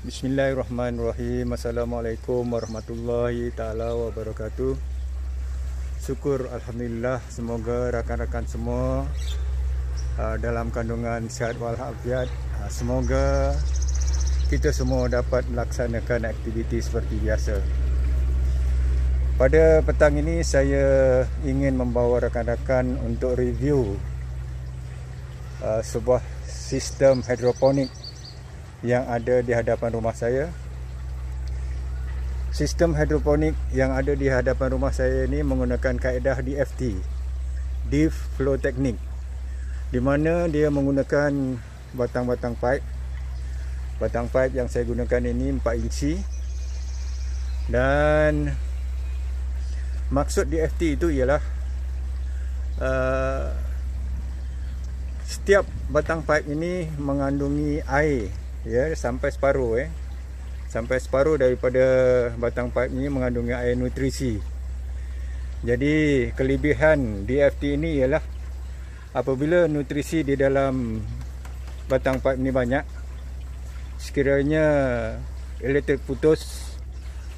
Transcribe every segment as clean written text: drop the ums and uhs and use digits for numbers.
Bismillahirrahmanirrahim. Assalamualaikum warahmatullahi taala wabarakatuh. Syukur alhamdulillah, semoga rakan-rakan semua dalam kandungan sihat walafiat. Semoga kita semua dapat melaksanakan aktiviti seperti biasa. Pada petang ini saya ingin membawa rakan-rakan untuk review sebuah sistem hidroponik yang ada di hadapan rumah saya. Sistem hidroponik yang ada di hadapan rumah saya ini menggunakan kaedah DFT, Deep Flow Technique, di mana dia menggunakan batang-batang pipe. Batang pipe yang saya gunakan ini 4 inci. Dan maksud DFT itu ialah setiap batang pipe ini mengandungi air, ya, sampai separuh daripada batang pipe ini mengandungi air nutrisi. Jadi kelebihan DFT ini ialah apabila nutrisi di dalam batang pipe ini banyak, sekiranya elektrik putus,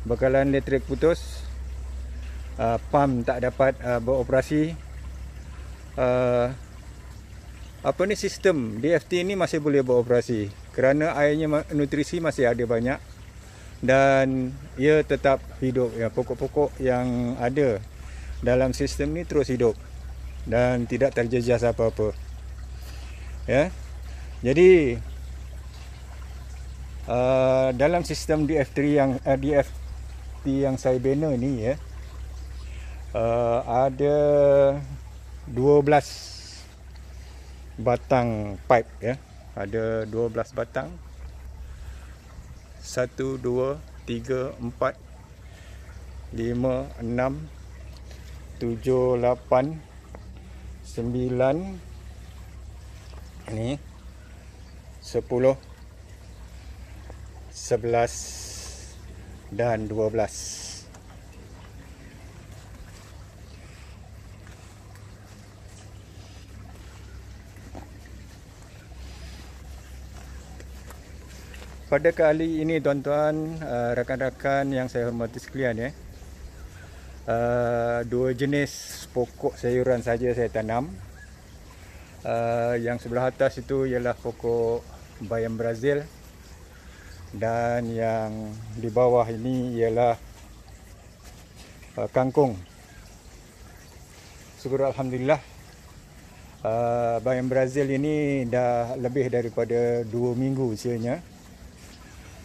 bekalan elektrik putus, pam tak dapat beroperasi, sistem DFT ini masih boleh beroperasi kerana airnya, nutrisi masih ada banyak dan ia tetap hidup, ya. Pokok-pokok yang ada dalam sistem ini terus hidup dan tidak terjejas apa-apa, ya. Jadi dalam sistem DFT yang saya bina ini, ya, ada 12 batang pipe, ya. Ada 12 batang. 1 2 3 4 5 6 7 8 9 ini 10 11 dan 12. Pada kali ini tuan-tuan, rakan-rakan yang saya hormati sekalian, ya, dua jenis pokok sayuran saja saya tanam. Yang sebelah atas itu ialah pokok bayam Brazil, dan yang di bawah ini ialah kangkung. Syukur alhamdulillah, bayam Brazil ini dah lebih daripada 2 minggu usianya.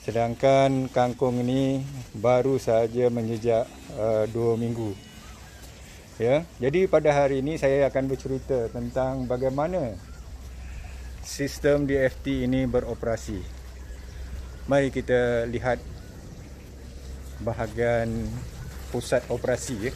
Sedangkan kangkung ini baru saja menjejak 2 minggu. Ya, jadi pada hari ini saya akan bercerita tentang bagaimana sistem DFT ini beroperasi. Mari kita lihat bahagian pusat operasi, ya.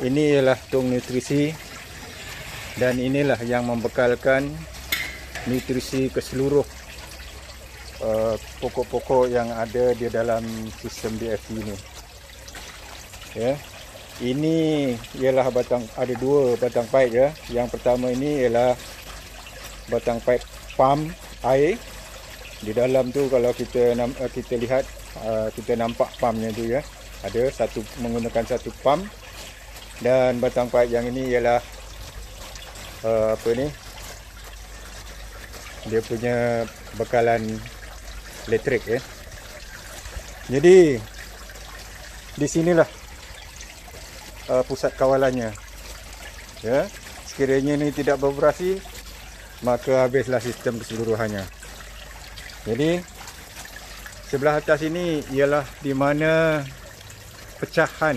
Ini ialah tong nutrisi, dan inilah yang membekalkan nutrisi ke seluruh pokok-pokok yang ada di dalam sistem DFT ini, ya. Ini ialah ada 2 batang pipe, ya. Yang pertama ini ialah batang pipe pam air. Di dalam tu kalau kita lihat, kita nampak pumpnya tu, ya. Ada satu, menggunakan satu pump. Dan batang pipe yang ini ialah dia punya bekalan elektrik, ya. Jadi di sinilah pusat kawalannya, ya. Sekiranya ini tidak beroperasi, maka habislah sistem keseluruhannya. Jadi sebelah atas ini ialah di mana pecahan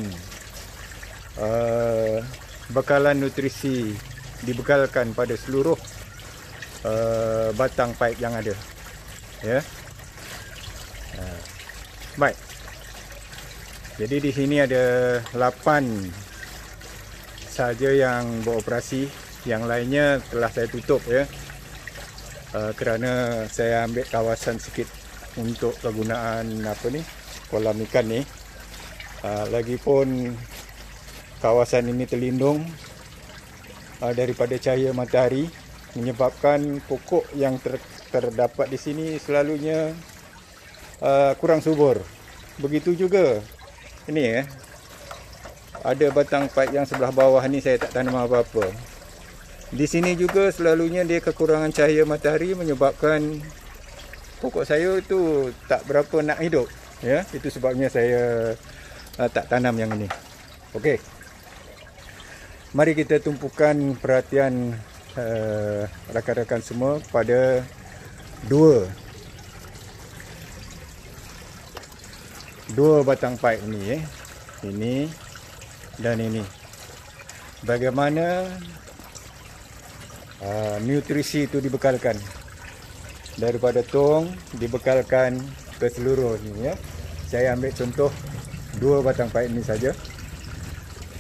bekalan nutrisi dibekalkan pada seluruh batang pipe yang ada, ya. Baik. Jadi di sini ada 8 saja yang beroperasi, yang lainnya telah saya tutup, ya. kerana saya ambil kawasan sikit untuk kegunaan kolam ikan ni. Lagipun kawasan ini terlindung daripada cahaya matahari, menyebabkan pokok yang terdapat di sini selalunya kurang subur. Begitu juga ini ada batang pipe yang sebelah bawah ni saya tak tanam apa-apa. Di sini juga selalunya dia kekurangan cahaya matahari, menyebabkan pokok saya itu tak berapa nak hidup. Ya, itu sebabnya saya tak tanam yang ini. Okey. Mari kita tumpukan perhatian rakan-rakan semua pada dua batang pipe ni, ini dan ini. Bagaimana nutrisi itu dibekalkan daripada tong, dibekalkan ke seluruh ni ya. Saya ambil contoh dua batang pipe ini saja.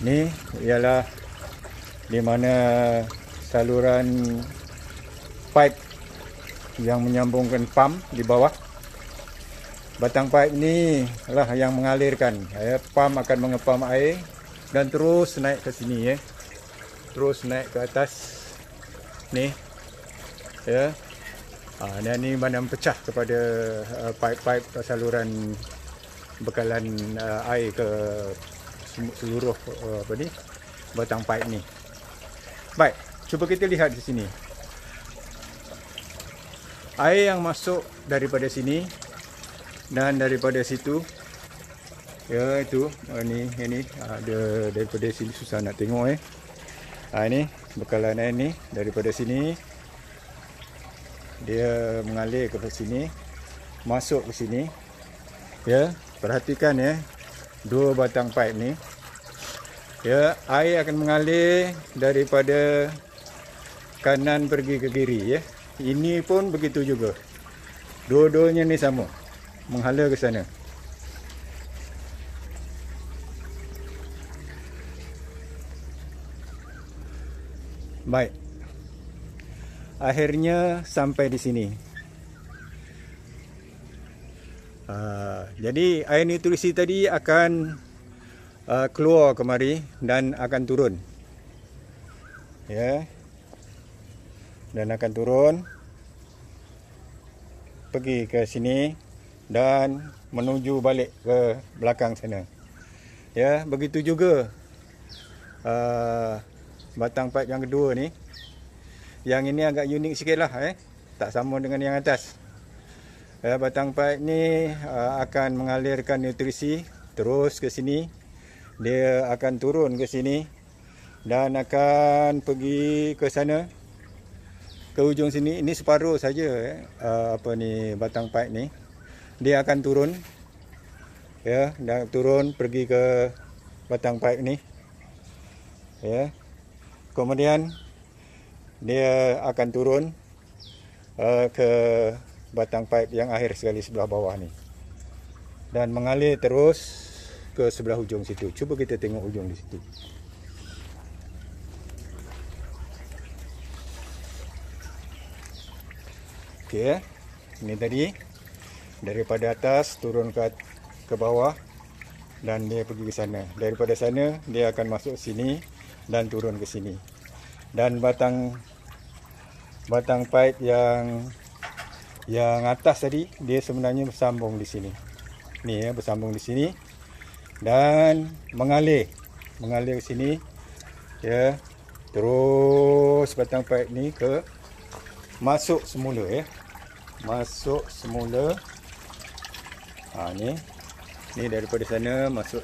Ni ialah di mana saluran pipe yang menyambungkan pump di bawah. Batang pipe ni lah yang mengalirkan. Pump akan mengepam air dan terus naik ke sini ya. Terus naik ke atas ni ya. Dan ni mana pecah kepada pipe-pipe saluran bekalan air ke seluruh batang pipe ni. Baik, cuba kita lihat di sini. Air yang masuk daripada sini dan daripada situ. Ya, itu ini ada daripada sini, susah nak tengok ini bekalan air ni daripada sini dia mengalir ke sini, masuk ke sini. Ya, perhatikan dua batang pipe ni. Ya, air akan mengalir daripada kanan pergi ke kiri ya. Ini pun begitu juga. Dua-duanya ni sama, menghala ke sana. Baik. Akhirnya sampai di sini. Jadi air nutrisi tadi akan keluar kemari dan akan turun. Ya. Dan akan turun pergi ke sini dan menuju balik ke belakang sana. Ya, begitu juga batang pipe yang kedua ni. Yang ini agak unik sikit lah tak sama dengan yang atas. Batang pipe ni akan mengalirkan nutrisi terus ke sini. Dia akan turun ke sini dan akan pergi ke sana, ke ujung sini. Ini separuh saja batang pipe ni. Dia akan turun ya, dan turun pergi ke batang pipe ni ya. Kemudian dia akan turun ke batang pipe yang akhir sekali sebelah bawah ni dan mengalir terus ke sebelah ujung situ. Cuba kita tengok ujung di situ. Okey, ini tadi daripada atas turun ke bawah dan dia pergi ke sana. Daripada sana dia akan masuk sini dan turun ke sini. Dan batang pipe yang atas tadi dia sebenarnya bersambung di sini. Ni bersambung di sini dan mengalir ke sini ya. Terus batang pipe ni masuk semula ya. Masuk semula. Ni daripada sana masuk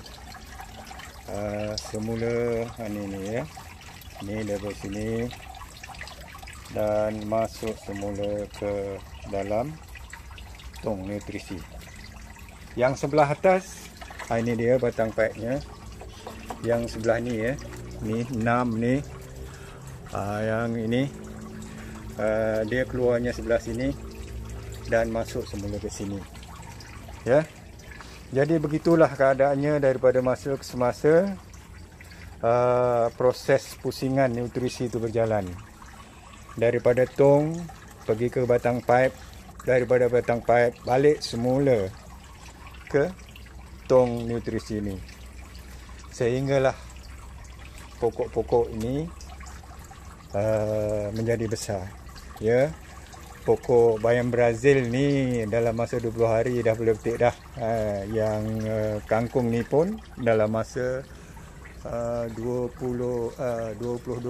semula ni ya. Ni daripada sini dan masuk semula ke dalam tong nutrisi. Yang sebelah atas, ini dia batang pipe-nya. Yang sebelah ni ya. Ni 6 ni. Yang ini dia keluarnya sebelah sini dan masuk semula ke sini. Ya. Jadi begitulah keadaannya daripada masa ke semasa proses pusingan nutrisi itu berjalan. Daripada tong pergi ke batang paip, daripada batang paip balik semula ke tong nutrisi ini, sehinggalah pokok-pokok ini menjadi besar. Ya, pokok bayam Brazil ni dalam masa 20 hari dah boleh petik dah. Yang kangkung ni pun dalam masa 22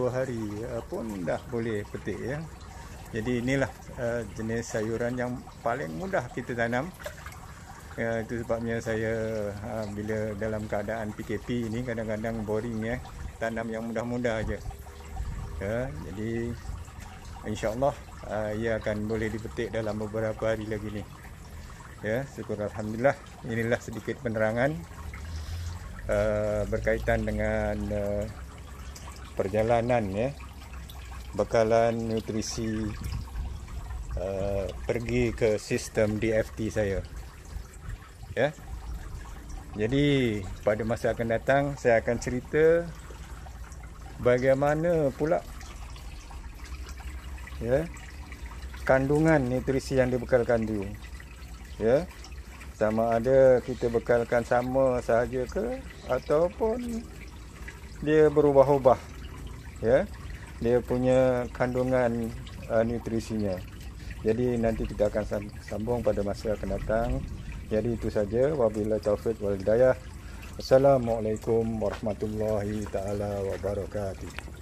hari pun dah boleh petik ya. Jadi inilah jenis sayuran yang paling mudah kita tanam. Itu sebabnya saya bila dalam keadaan PKP ini kadang-kadang boring ya, tanam yang mudah-mudah aja. Ya, jadi insya-Allah ia akan boleh dipetik dalam beberapa hari lagi ni. Ya, syukur alhamdulillah. Inilah sedikit penerangan berkaitan dengan perjalanan ya, bekalan nutrisi pergi ke sistem DFT saya. Ya. Jadi pada masa akan datang saya akan cerita bagaimana pula ya kandungan nutrisi yang dibekalkan tu. Ya. Sama ada kita bekalkan sama sahaja ke ataupun dia berubah-ubah. Ya. Dia punya kandungan nutrisinya. Jadi nanti kita akan sambung pada masa akan datang. Jadi itu saja, wabillahi taufiq wal hidayah. Assalamualaikum warahmatullahi taala wabarakatuh.